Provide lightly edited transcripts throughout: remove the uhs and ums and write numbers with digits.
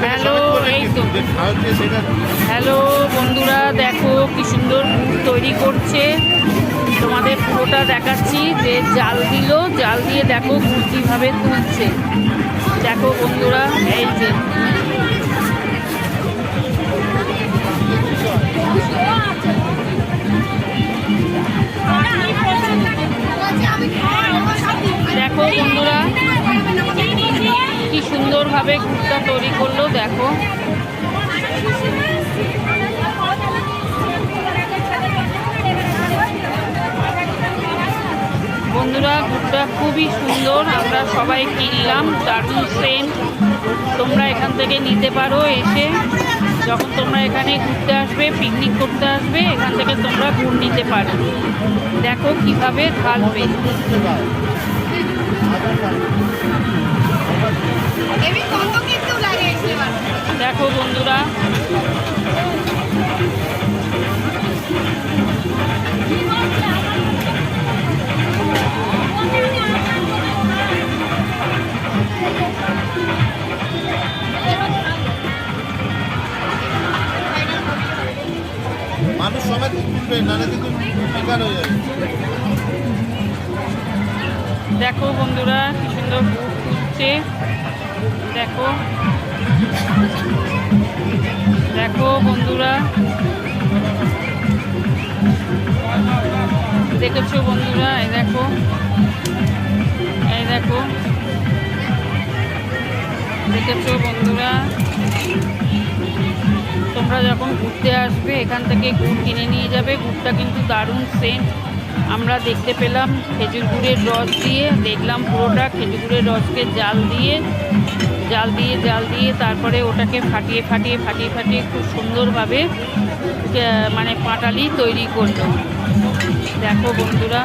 Hello, এই তো hello বন্ধুরা, দেখো কি সুন্দর গুড় তৈরি করছে। তোমাদের পুরোটা দেখাচ্ছি। যে জাল দিল, জাল দিয়ে দেখো গুড় কীভাবে তুলছে। দেখো বন্ধুরা, এই যে দেখো বন্ধুরা কি সুন্দরভাবে গুড়টা তৈরি করলো। দেখো বন্ধুরা, গুড়টা খুবই সুন্দর। আমরা সবাই কিনলাম, দারুণ সেন্ট। তোমরা এখান থেকে নিতে পারো। এসে যখন তোমরা এখানে ঘুরতে আসবে, পিকনিক করতে আসবে, এখান থেকে তোমরা গুড় নিতে পারো। দেখো কিভাবে ঢালবে। দেখো বন্ধুরা, মানুষ সবাই তুলবে, নাহলে কিন্তু বেকার হয়ে যাবে। দেখো বন্ধুরা কি সুন্দর গুড় তুলছে। দেখো দেখো বন্ধুরা, দেখেছো বন্ধুরা, এই দেখো, এই দেখো, দেখেছো বন্ধুরা। তোমরা যখন ঘুরতে আসবে এখান থেকে গুড় কিনে নিয়ে যাবে। গুড়টা কিন্তু দারুণ সেন্ট। আমরা দেখতে পেলাম খেজুর গুড়ের রস দিয়ে, দেখলাম পুরোটা খেজুর গুড়ের রসকে জাল দিয়ে তারপরে ওটাকে ফাটিয়ে খুব সুন্দরভাবে মানে পাটালি তৈরি করলো। দেখো বন্ধুরা,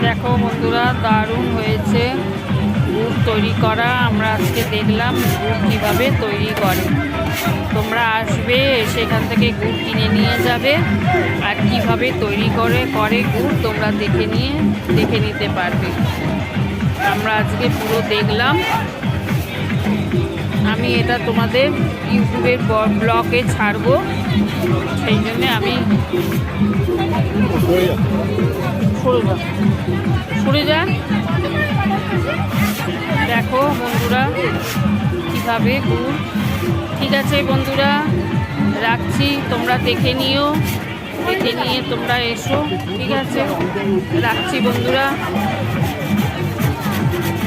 দেখো বন্ধুরা, দারুণ হয়েছে গুড় তৈরি করা। আমরা আজকে দেখলাম গুড় কীভাবে তৈরি করে। তোমরা আসবে, সেখান থেকে গুড় কিনে নিয়ে যাবে, আর কিভাবে তৈরি করে গুড় তোমরা দেখে নিতে পারবে। আমরা আজকে পুরো দেখলাম। আমি এটা তোমাদের ইউটিউবের ব্লগে ছাড়বো, সেই জন্যে আমি সরে যা। দেখো বন্ধুরা কীভাবে গুড়। ঠিক আছে বন্ধুরা, রাখছি। তোমরা দেখে নিয়ে তোমরা এসো। ঠিক আছে, রাখছি বন্ধুরা।